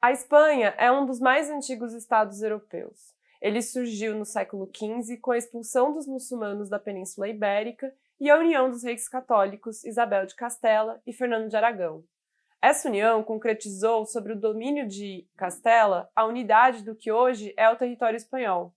A Espanha é um dos mais antigos estados europeus. Ele surgiu no século XV com a expulsão dos muçulmanos da Península Ibérica e a união dos reis católicos Isabel de Castela e Fernando de Aragão. Essa união concretizou sobre o domínio de Castela a unidade do que hoje é o território espanhol.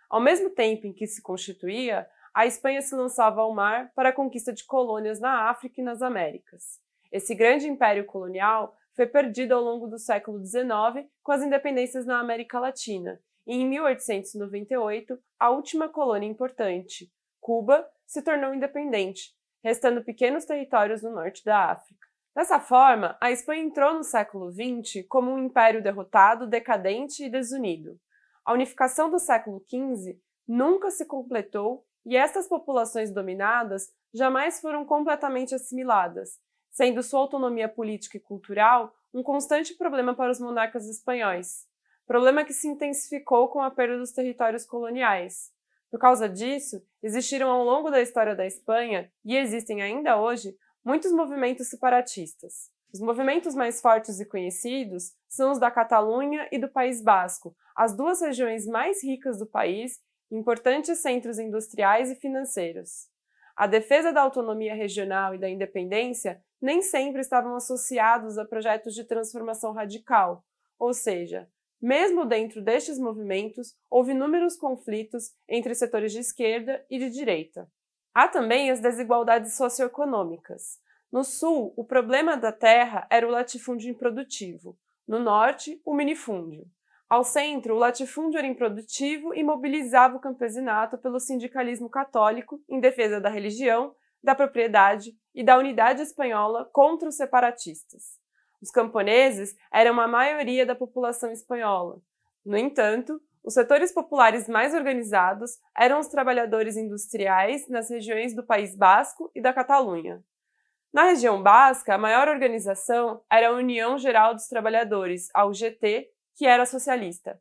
Ao mesmo tempo em que se constituía, a Espanha se lançava ao mar para a conquista de colônias na África e nas Américas. Esse grande império colonial foi perdido ao longo do século XIX com as independências na América Latina, e em 1898, a última colônia importante, Cuba, se tornou independente, restando pequenos territórios no norte da África. Dessa forma, a Espanha entrou no século XX como um império derrotado, decadente e desunido. A unificação do século XV nunca se completou e estas populações dominadas jamais foram completamente assimiladas, sendo sua autonomia política e cultural um constante problema para os monarcas espanhóis, problema que se intensificou com a perda dos territórios coloniais. Por causa disso, existiram ao longo da história da Espanha, e existem ainda hoje, muitos movimentos separatistas. Os movimentos mais fortes e conhecidos são os da Catalunha e do País Basco, as duas regiões mais ricas do país, importantes centros industriais e financeiros. A defesa da autonomia regional e da independência nem sempre estavam associados a projetos de transformação radical, ou seja, mesmo dentro destes movimentos, houve inúmeros conflitos entre setores de esquerda e de direita. Há também as desigualdades socioeconômicas. No sul, o problema da terra era o latifúndio improdutivo. No norte, o minifúndio. Ao centro, o latifúndio era improdutivo e mobilizava o campesinato pelo sindicalismo católico em defesa da religião, da propriedade e da unidade espanhola contra os separatistas. Os camponeses eram a maioria da população espanhola. No entanto, os setores populares mais organizados eram os trabalhadores industriais nas regiões do País Basco e da Catalunha. Na região basca, a maior organização era a União Geral dos Trabalhadores, a UGT, que era socialista.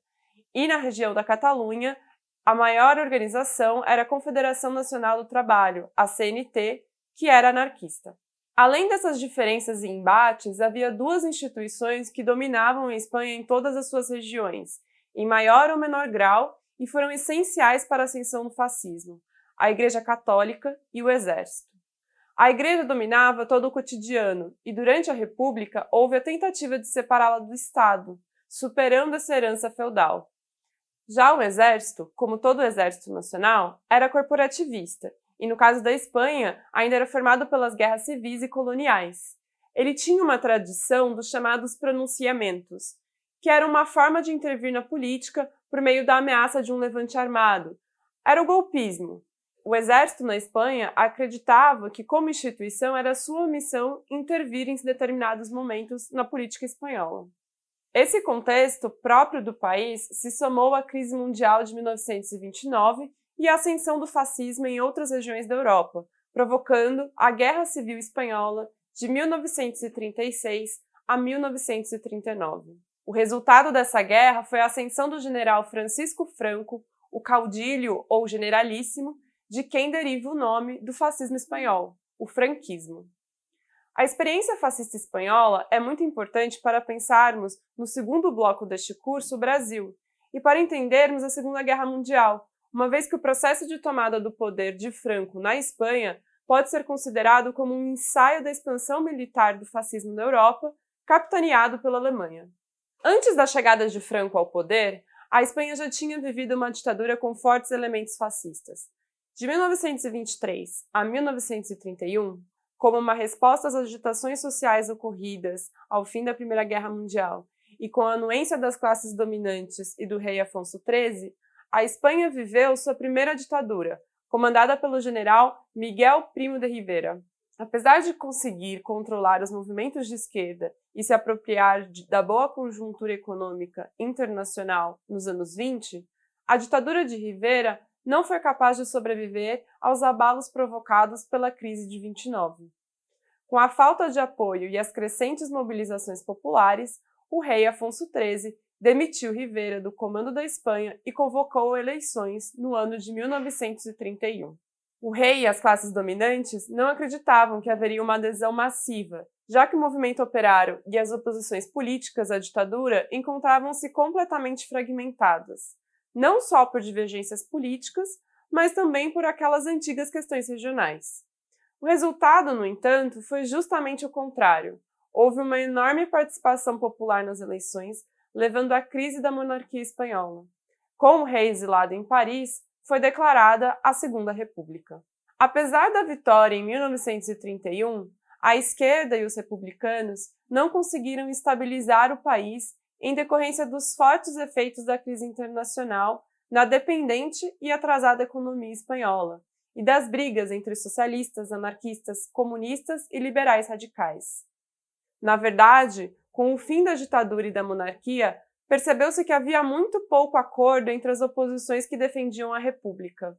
E na região da Catalunha, a maior organização era a Confederação Nacional do Trabalho, a CNT, que era anarquista. Além dessas diferenças e embates, havia duas instituições que dominavam a Espanha em todas as suas regiões, em maior ou menor grau, e foram essenciais para a ascensão do fascismo: a Igreja Católica e o Exército. A Igreja dominava todo o cotidiano, e durante a República houve a tentativa de separá-la do Estado, superando essa herança feudal. Já o Exército, como todo o Exército Nacional, era corporativista, e no caso da Espanha, ainda era formado pelas guerras civis e coloniais. Ele tinha uma tradição dos chamados pronunciamentos, que era uma forma de intervir na política por meio da ameaça de um levante armado. Era o golpismo. O exército na Espanha acreditava que, como instituição, era sua missão intervir em determinados momentos na política espanhola. Esse contexto próprio do país se somou à crise mundial de 1929 e à ascensão do fascismo em outras regiões da Europa, provocando a Guerra Civil Espanhola de 1936 a 1939. O resultado dessa guerra foi a ascensão do general Francisco Franco, o caudilho ou generalíssimo, de quem deriva o nome do fascismo espanhol, o franquismo. A experiência fascista espanhola é muito importante para pensarmos, no segundo bloco deste curso, o Brasil, e para entendermos a Segunda Guerra Mundial, uma vez que o processo de tomada do poder de Franco na Espanha pode ser considerado como um ensaio da expansão militar do fascismo na Europa, capitaneado pela Alemanha. Antes da chegada de Franco ao poder, a Espanha já tinha vivido uma ditadura com fortes elementos fascistas. De 1923 a 1931, como uma resposta às agitações sociais ocorridas ao fim da Primeira Guerra Mundial e com a anuência das classes dominantes e do rei Afonso XIII, a Espanha viveu sua primeira ditadura, comandada pelo general Miguel Primo de Rivera. Apesar de conseguir controlar os movimentos de esquerda e se apropriar da boa conjuntura econômica internacional nos anos 20, a ditadura de Rivera não foi capaz de sobreviver aos abalos provocados pela crise de 29. Com a falta de apoio e as crescentes mobilizações populares, o rei Afonso XIII demitiu Rivera do comando da Espanha e convocou eleições no ano de 1931. O rei e as classes dominantes não acreditavam que haveria uma adesão massiva, já que o movimento operário e as oposições políticas à ditadura encontravam-se completamente fragmentadas, não só por divergências políticas, mas também por aquelas antigas questões regionais. O resultado, no entanto, foi justamente o contrário. Houve uma enorme participação popular nas eleições, levando à crise da monarquia espanhola. Com o rei exilado em Paris, foi declarada a Segunda República. Apesar da vitória em 1931, a esquerda e os republicanos não conseguiram estabilizar o país em decorrência dos fortes efeitos da crise internacional na dependente e atrasada economia espanhola e das brigas entre socialistas, anarquistas, comunistas e liberais radicais. Na verdade, com o fim da ditadura e da monarquia, percebeu-se que havia muito pouco acordo entre as oposições que defendiam a República.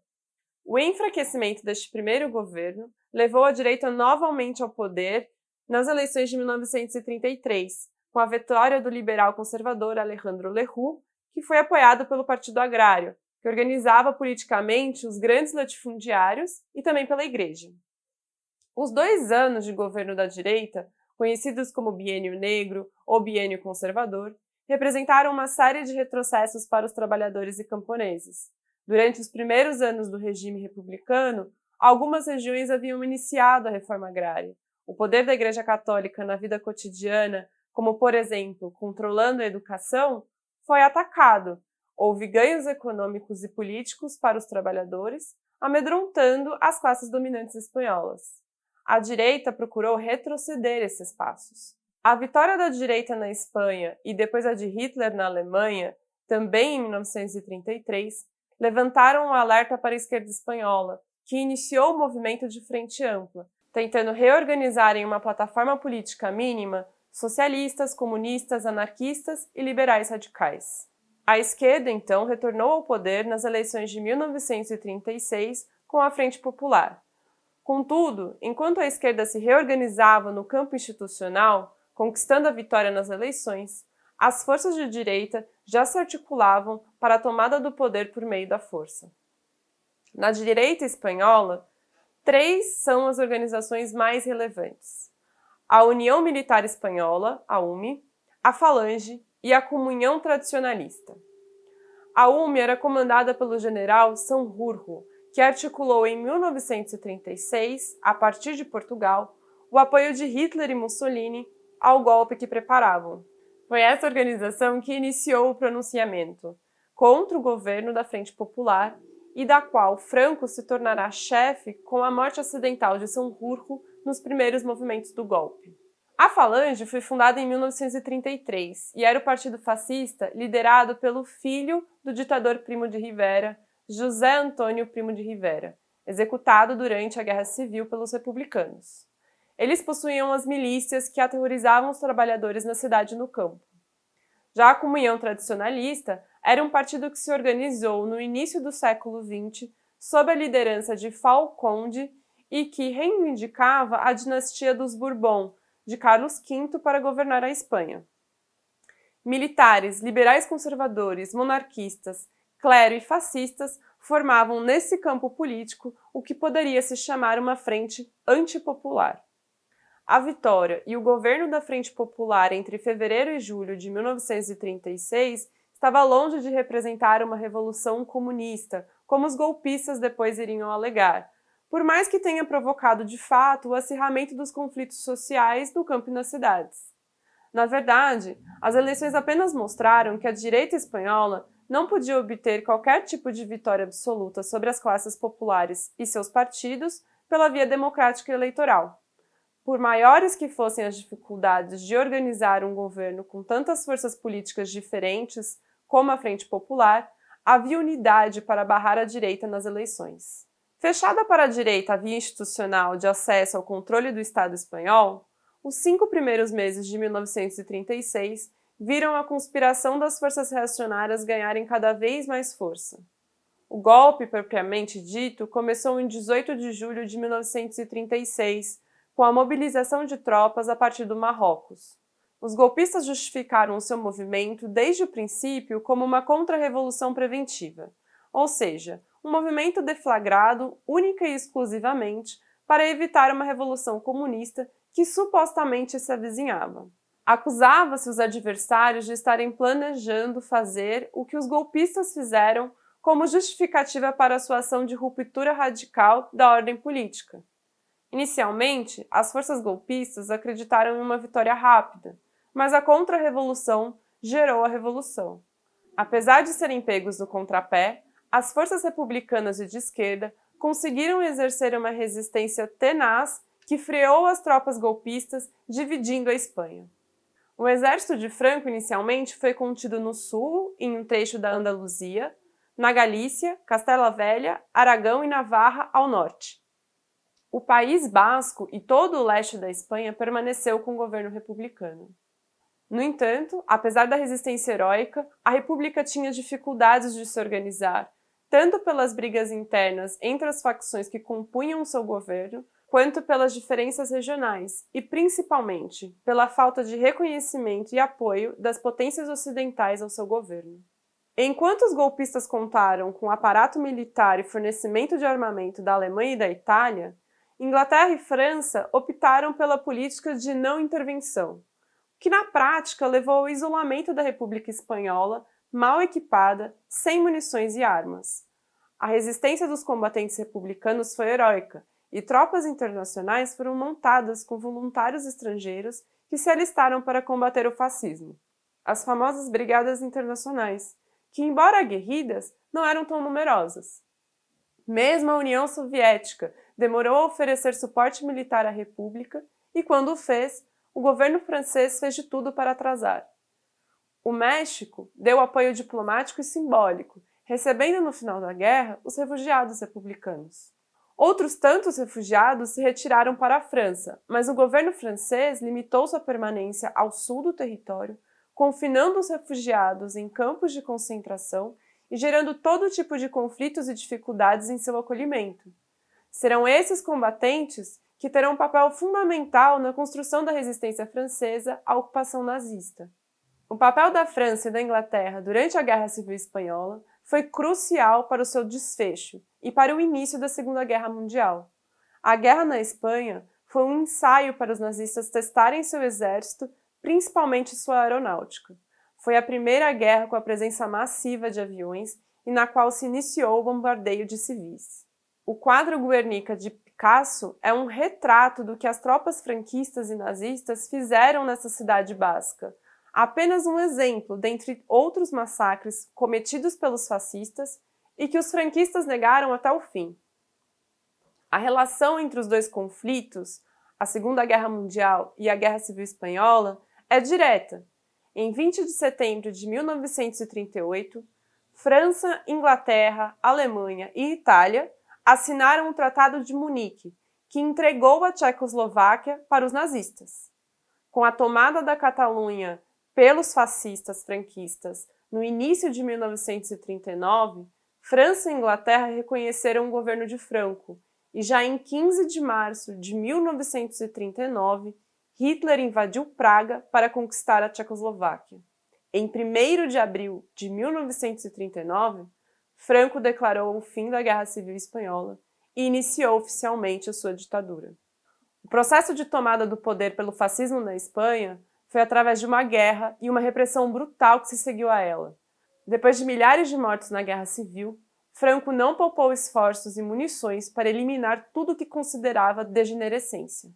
O enfraquecimento deste primeiro governo levou a direita novamente ao poder nas eleições de 1933, com a vitória do liberal conservador Alejandro Lerroux, que foi apoiado pelo Partido Agrário, que organizava politicamente os grandes latifundiários e também pela Igreja. Os 2 anos de governo da direita, conhecidos como Biênio Negro ou Biênio Conservador, representaram uma série de retrocessos para os trabalhadores e camponeses. Durante os primeiros anos do regime republicano, algumas regiões haviam iniciado a reforma agrária. O poder da Igreja Católica na vida cotidiana, como, por exemplo, controlando a educação, foi atacado. Houve ganhos econômicos e políticos para os trabalhadores, amedrontando as classes dominantes espanholas. A direita procurou retroceder esses passos. A vitória da direita na Espanha e depois a de Hitler na Alemanha, também em 1933, levantaram um alerta para a esquerda espanhola, que iniciou o movimento de Frente Ampla, tentando reorganizar em uma plataforma política mínima socialistas, comunistas, anarquistas e liberais radicais. A esquerda, então, retornou ao poder nas eleições de 1936 com a Frente Popular. Contudo, enquanto a esquerda se reorganizava no campo institucional, conquistando a vitória nas eleições, as forças de direita já se articulavam para a tomada do poder por meio da força. Na direita espanhola, 3 são as organizações mais relevantes: a União Militar Espanhola, a UME, a Falange e a Comunhão Tradicionalista. A UME era comandada pelo general Sanjurjo, que articulou em 1936, a partir de Portugal, o apoio de Hitler e Mussolini ao golpe que preparavam. Foi essa organização que iniciou o pronunciamento contra o governo da Frente Popular e da qual Franco se tornará chefe com a morte acidental de Sanjurjo nos primeiros movimentos do golpe. A Falange foi fundada em 1933 e era o partido fascista liderado pelo filho do ditador Primo de Rivera, José Antônio Primo de Rivera, executado durante a Guerra Civil pelos republicanos. Eles possuíam as milícias que aterrorizavam os trabalhadores na cidade e no campo. Já a Comunhão Tradicionalista era um partido que se organizou no início do século XX sob a liderança de Falconde e que reivindicava a dinastia dos Bourbon, de Carlos V, para governar a Espanha. Militares, liberais conservadores, monarquistas, clero e fascistas formavam nesse campo político o que poderia se chamar uma frente antipopular. A vitória e o governo da Frente Popular entre fevereiro e julho de 1936 estava longe de representar uma revolução comunista, como os golpistas depois iriam alegar, por mais que tenha provocado de fato o acirramento dos conflitos sociais no campo e nas cidades. Na verdade, as eleições apenas mostraram que a direita espanhola não podia obter qualquer tipo de vitória absoluta sobre as classes populares e seus partidos pela via democrática e eleitoral. Por maiores que fossem as dificuldades de organizar um governo com tantas forças políticas diferentes como a Frente Popular, havia unidade para barrar a direita nas eleições. Fechada para a direita a via institucional de acesso ao controle do Estado espanhol, os 5 primeiros meses de 1936 viram a conspiração das forças reacionárias ganharem cada vez mais força. O golpe, propriamente dito, começou em 18 de julho de 1936, com a mobilização de tropas a partir do Marrocos. Os golpistas justificaram o seu movimento desde o princípio como uma contra-revolução preventiva, ou seja, um movimento deflagrado única e exclusivamente para evitar uma revolução comunista que supostamente se avizinhava. Acusava-se os adversários de estarem planejando fazer o que os golpistas fizeram como justificativa para a sua ação de ruptura radical da ordem política. Inicialmente, as forças golpistas acreditaram em uma vitória rápida, mas a contra-revolução gerou a revolução. Apesar de serem pegos no contrapé, as forças republicanas e de esquerda conseguiram exercer uma resistência tenaz que freou as tropas golpistas, dividindo a Espanha. O exército de Franco inicialmente foi contido no sul, em um trecho da Andaluzia, na Galícia, Castela Velha, Aragão e Navarra ao norte. O País Basco e todo o leste da Espanha permaneceu com o governo republicano. No entanto, apesar da resistência heróica, a República tinha dificuldades de se organizar, tanto pelas brigas internas entre as facções que compunham seu governo, quanto pelas diferenças regionais e, principalmente, pela falta de reconhecimento e apoio das potências ocidentais ao seu governo. Enquanto os golpistas contaram com aparato militar e fornecimento de armamento da Alemanha e da Itália, Inglaterra e França optaram pela política de não intervenção, que na prática levou ao isolamento da República Espanhola, mal equipada, sem munições e armas. A resistência dos combatentes republicanos foi heróica, e tropas internacionais foram montadas com voluntários estrangeiros que se alistaram para combater o fascismo. As famosas Brigadas Internacionais, que, embora aguerridas, não eram tão numerosas. Mesmo a União Soviética demorou a oferecer suporte militar à República e, quando o fez, o governo francês fez de tudo para atrasar. O México deu apoio diplomático e simbólico, recebendo no final da guerra os refugiados republicanos. Outros tantos refugiados se retiraram para a França, mas o governo francês limitou sua permanência ao sul do território, confinando os refugiados em campos de concentração e gerando todo tipo de conflitos e dificuldades em seu acolhimento. Serão esses combatentes que terão um papel fundamental na construção da resistência francesa à ocupação nazista. O papel da França e da Inglaterra durante a Guerra Civil Espanhola foi crucial para o seu desfecho e para o início da Segunda Guerra Mundial. A guerra na Espanha foi um ensaio para os nazistas testarem seu exército, principalmente sua aeronáutica. Foi a primeira guerra com a presença massiva de aviões e na qual se iniciou o bombardeio de civis. O quadro Guernica de Picasso é um retrato do que as tropas franquistas e nazistas fizeram nessa cidade basca. Apenas um exemplo dentre outros massacres cometidos pelos fascistas e que os franquistas negaram até o fim. A relação entre os dois conflitos, a Segunda Guerra Mundial e a Guerra Civil Espanhola, é direta. Em 20 de setembro de 1938, França, Inglaterra, Alemanha e Itália assinaram o Tratado de Munique, que entregou a Tchecoslováquia para os nazistas. Com a tomada da Catalunha pelos fascistas franquistas no início de 1939, França e Inglaterra reconheceram o governo de Franco, e já em 15 de março de 1939, Hitler invadiu Praga para conquistar a Tchecoslováquia. Em 1º de abril de 1939, Franco declarou o fim da Guerra Civil Espanhola e iniciou oficialmente a sua ditadura. O processo de tomada do poder pelo fascismo na Espanha foi através de uma guerra e uma repressão brutal que se seguiu a ela. Depois de milhares de mortos na Guerra Civil, Franco não poupou esforços e munições para eliminar tudo o que considerava degenerescência.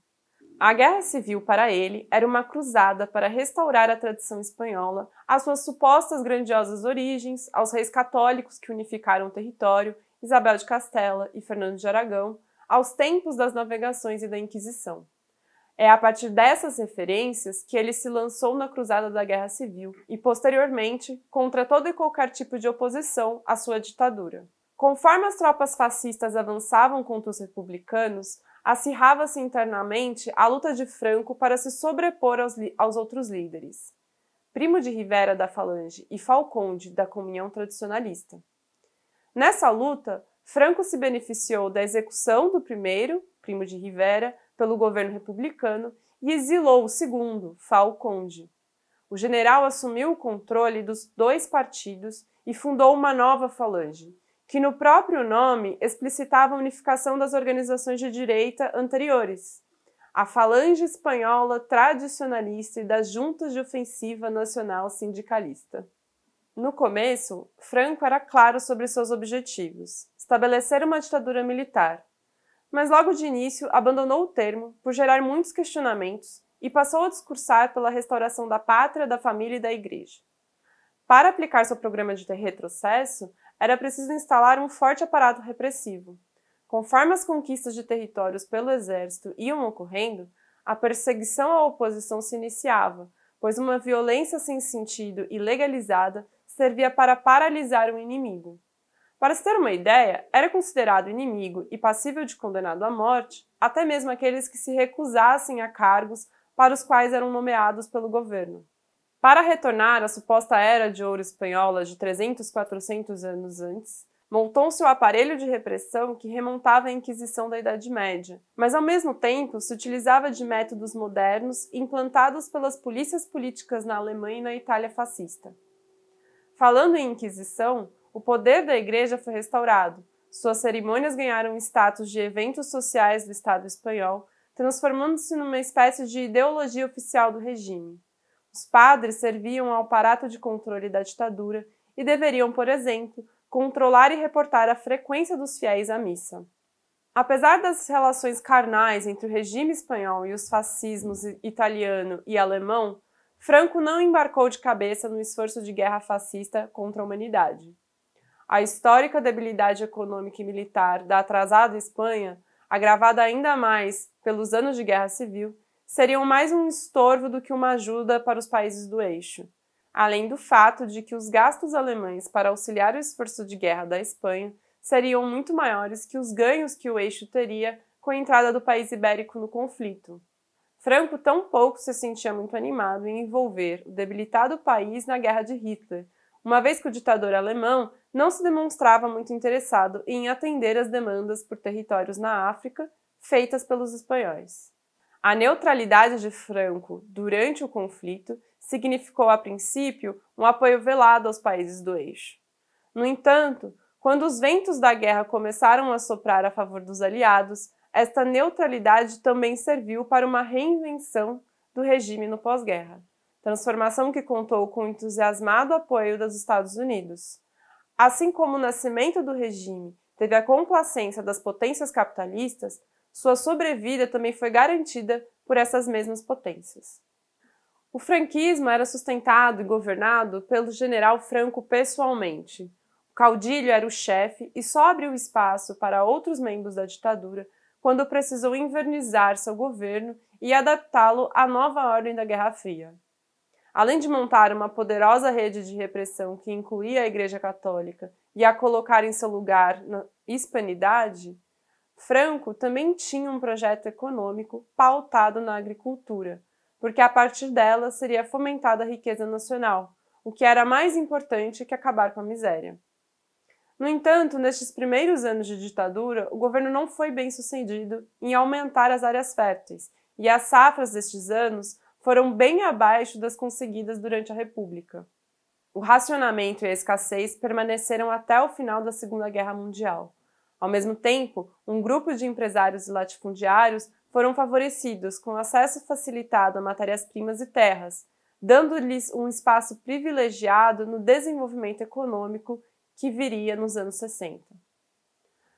A Guerra Civil, para ele, era uma cruzada para restaurar a tradição espanhola, às suas supostas grandiosas origens, aos reis católicos que unificaram o território, Isabel de Castela e Fernando de Aragão, aos tempos das navegações e da Inquisição. É a partir dessas referências que ele se lançou na cruzada da Guerra Civil e, posteriormente, contra todo e qualquer tipo de oposição à sua ditadura. Conforme as tropas fascistas avançavam contra os republicanos, acirrava-se internamente a luta de Franco para se sobrepor aos outros líderes, Primo de Rivera da Falange e Falconde da Comunhão Tradicionalista. Nessa luta, Franco se beneficiou da execução do primeiro, Primo de Rivera, pelo governo republicano e exilou o segundo, Falconde. O general assumiu o controle dos dois partidos e fundou uma nova falange, que no próprio nome explicitava a unificação das organizações de direita anteriores. a Falange Espanhola Tradicionalista e das Juntas de Ofensiva Nacional Sindicalista. No começo, Franco era claro sobre seus objetivos: estabelecer uma ditadura militar. Mas logo de início abandonou o termo por gerar muitos questionamentos e passou a discursar pela restauração da pátria, da família e da igreja. Para aplicar seu programa de retrocesso, era preciso instalar um forte aparato repressivo. Conforme as conquistas de territórios pelo exército iam ocorrendo, a perseguição à oposição se iniciava, pois uma violência sem sentido e legalizada servia para paralisar o inimigo. Para se ter uma ideia, era considerado inimigo e passível de condenado à morte até mesmo aqueles que se recusassem a cargos para os quais eram nomeados pelo governo. Para retornar à suposta Era de Ouro espanhola de 300, 400 anos antes, montou-se o aparelho de repressão que remontava à Inquisição da Idade Média, mas ao mesmo tempo se utilizava de métodos modernos implantados pelas polícias políticas na Alemanha e na Itália fascista. Falando em Inquisição, o poder da Igreja foi restaurado, suas cerimônias ganharam status de eventos sociais do Estado espanhol, transformando-se numa espécie de ideologia oficial do regime. Os padres serviam ao aparato de controle da ditadura e deveriam, por exemplo, controlar e reportar a frequência dos fiéis à missa. Apesar das relações carnais entre o regime espanhol e os fascismos italiano e alemão, Franco não embarcou de cabeça no esforço de guerra fascista contra a humanidade. A histórica debilidade econômica e militar da atrasada Espanha, agravada ainda mais pelos anos de guerra civil, seriam mais um estorvo do que uma ajuda para os países do eixo, além do fato de que os gastos alemães para auxiliar o esforço de guerra da Espanha seriam muito maiores que os ganhos que o eixo teria com a entrada do país ibérico no conflito. Franco tampouco se sentia muito animado em envolver o debilitado país na guerra de Hitler, uma vez que o ditador alemão não se demonstrava muito interessado em atender às demandas por territórios na África feitas pelos espanhóis. A neutralidade de Franco durante o conflito significou, a princípio, um apoio velado aos países do eixo. No entanto, quando os ventos da guerra começaram a soprar a favor dos aliados, esta neutralidade também serviu para uma reinvenção do regime no pós-guerra, transformação que contou com o entusiasmado apoio dos Estados Unidos. Assim como o nascimento do regime teve a complacência das potências capitalistas, sua sobrevida também foi garantida por essas mesmas potências. O franquismo era sustentado e governado pelo general Franco pessoalmente. O caudilho era o chefe e só abriu espaço para outros membros da ditadura quando precisou invernizar seu governo e adaptá-lo à nova ordem da Guerra Fria. Além de montar uma poderosa rede de repressão que incluía a Igreja Católica e a colocar em seu lugar na hispanidade, Franco também tinha um projeto econômico pautado na agricultura, porque a partir dela seria fomentada a riqueza nacional, o que era mais importante que acabar com a miséria. No entanto, nestes primeiros anos de ditadura, o governo não foi bem sucedido em aumentar as áreas férteis, e as safras destes anos foram bem abaixo das conseguidas durante a República. O racionamento e a escassez permaneceram até o final da Segunda Guerra Mundial. Ao mesmo tempo, um grupo de empresários e latifundiários foram favorecidos com acesso facilitado a matérias-primas e terras, dando-lhes um espaço privilegiado no desenvolvimento econômico que viria nos anos 60.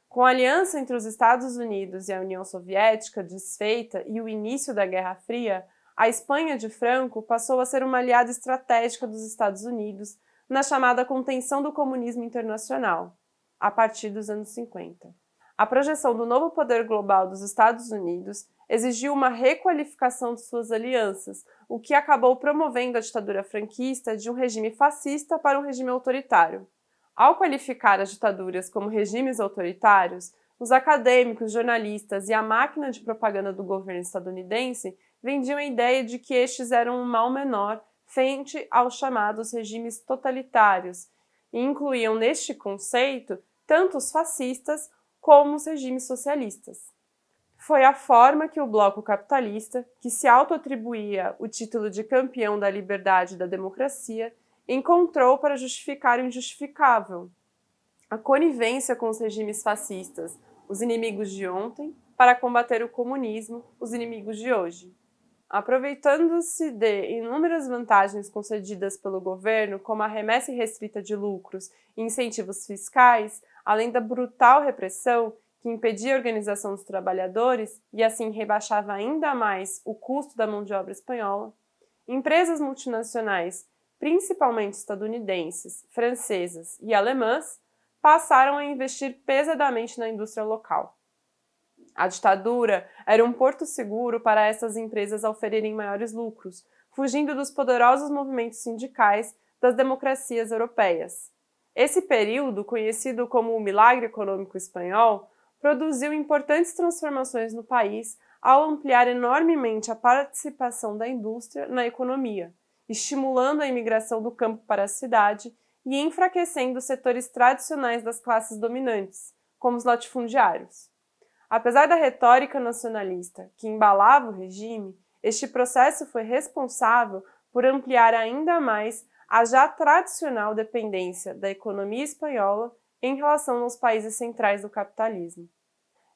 Com a aliança entre os Estados Unidos e a União Soviética desfeita e o início da Guerra Fria, a Espanha de Franco passou a ser uma aliada estratégica dos Estados Unidos na chamada contenção do comunismo internacional, a partir dos anos 50. A projeção do novo poder global dos Estados Unidos exigiu uma requalificação de suas alianças, o que acabou promovendo a ditadura franquista de um regime fascista para um regime autoritário. Ao qualificar as ditaduras como regimes autoritários, os acadêmicos, jornalistas e a máquina de propaganda do governo estadunidense vendiam a ideia de que estes eram um mal menor frente aos chamados regimes totalitários e incluíam neste conceito tanto os fascistas como os regimes socialistas. Foi a forma que o bloco capitalista, que se autoatribuía o título de campeão da liberdade e da democracia, encontrou para justificar o injustificável. A conivência com os regimes fascistas, os inimigos de ontem, para combater o comunismo, os inimigos de hoje. Aproveitando-se de inúmeras vantagens concedidas pelo governo, como a remessa irrestrita de lucros e incentivos fiscais, além da brutal repressão que impedia a organização dos trabalhadores e assim rebaixava ainda mais o custo da mão de obra espanhola, empresas multinacionais, principalmente estadunidenses, francesas e alemãs, passaram a investir pesadamente na indústria local. A ditadura era um porto seguro para essas empresas oferirem maiores lucros, fugindo dos poderosos movimentos sindicais das democracias europeias. Esse período, conhecido como o Milagre Econômico Espanhol, produziu importantes transformações no país ao ampliar enormemente a participação da indústria na economia, estimulando a imigração do campo para a cidade e enfraquecendo os setores tradicionais das classes dominantes, como os latifundiários. Apesar da retórica nacionalista que embalava o regime, este processo foi responsável por ampliar ainda mais a já tradicional dependência da economia espanhola em relação aos países centrais do capitalismo.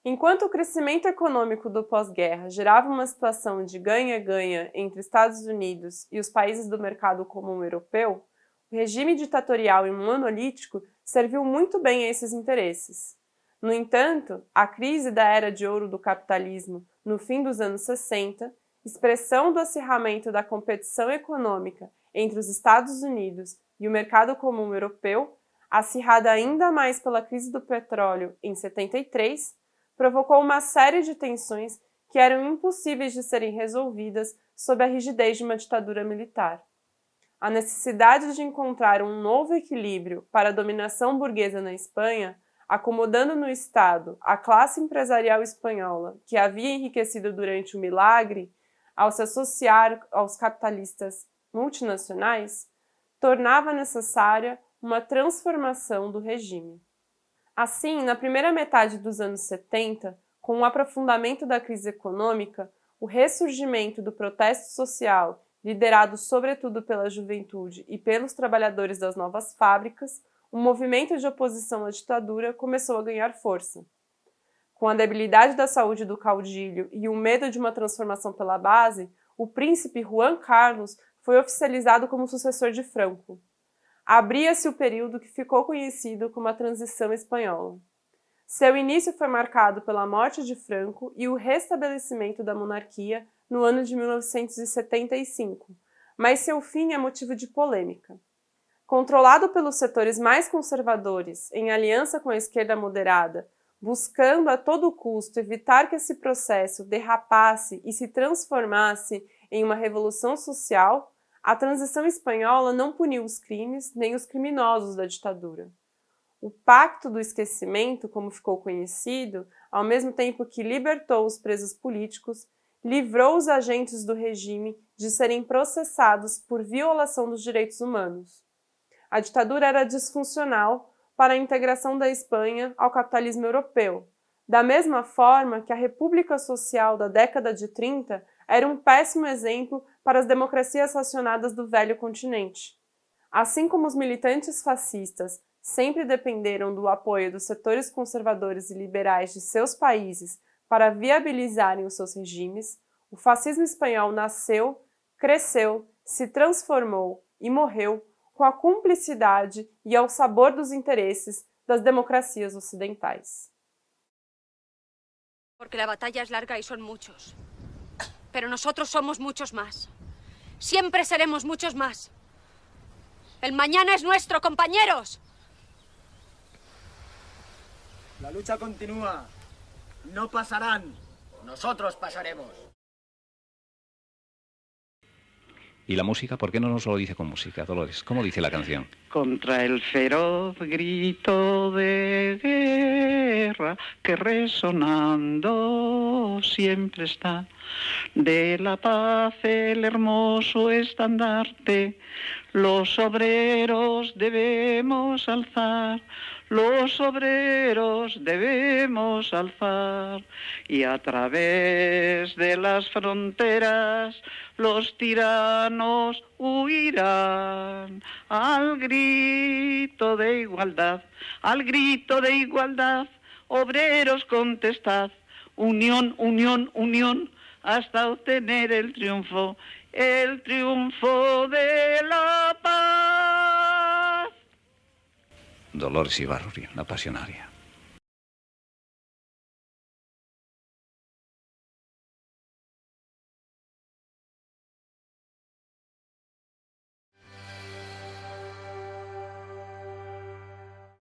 Enquanto o crescimento econômico do pós-guerra gerava uma situação de ganha-ganha entre Estados Unidos e os países do mercado comum europeu, o regime ditatorial e monolítico serviu muito bem a esses interesses. No entanto, a crise da era de ouro do capitalismo no fim dos anos 60, expressão do acirramento da competição econômica entre os Estados Unidos e o mercado comum europeu, acirrada ainda mais pela crise do petróleo em 73, provocou uma série de tensões que eram impossíveis de serem resolvidas sob a rigidez de uma ditadura militar. A necessidade de encontrar um novo equilíbrio para a dominação burguesa na Espanha, acomodando no Estado a classe empresarial espanhola que havia enriquecido durante o Milagre, ao se associar aos capitalistas multinacionais, tornava necessária uma transformação do regime. Assim, na primeira metade dos anos 70, com o aprofundamento da crise econômica, o ressurgimento do protesto social, liderado sobretudo pela juventude e pelos trabalhadores das novas fábricas, o movimento de oposição à ditadura começou a ganhar força. Com a debilidade da saúde do caudilho e o medo de uma transformação pela base, o príncipe Juan Carlos foi oficializado como sucessor de Franco. Abria-se o período que ficou conhecido como a Transição Espanhola. Seu início foi marcado pela morte de Franco e o restabelecimento da monarquia no ano de 1975, mas seu fim é motivo de polêmica. Controlado pelos setores mais conservadores, em aliança com a esquerda moderada, buscando a todo custo evitar que esse processo derrapasse e se transformasse em uma revolução social, a transição espanhola não puniu os crimes nem os criminosos da ditadura. O Pacto do Esquecimento, como ficou conhecido, ao mesmo tempo que libertou os presos políticos, livrou os agentes do regime de serem processados por violação dos direitos humanos. A ditadura era disfuncional para a integração da Espanha ao capitalismo europeu, da mesma forma que a República Social da década de 30 era um péssimo exemplo para as democracias racionadas do velho continente. Assim como os militantes fascistas sempre dependeram do apoio dos setores conservadores e liberais de seus países para viabilizarem os seus regimes, o fascismo espanhol nasceu, cresceu, se transformou e morreu com a cumplicidade e ao sabor dos interesses das democracias ocidentais. Porque la batalla es larga y son muchos. Pero nosotros somos muchos más. Siempre seremos muchos más. El mañana es nuestro, compañeros. La lucha continúa. No pasarán. Nosotros pasaremos. ¿Y la música? ¿Por qué no nos lo dice con música, Dolores? ¿Cómo dice la canción? Contra el feroz grito de guerra que resonando siempre está, de la paz el hermoso estandarte, los obreros debemos alzar. Los obreros debemos alzar y a través de las fronteras los tiranos huirán al grito de igualdad, obreros contestad, unión, unión, unión, hasta obtener el triunfo de la paz. Dolores Ibarruri, La Pasionaria.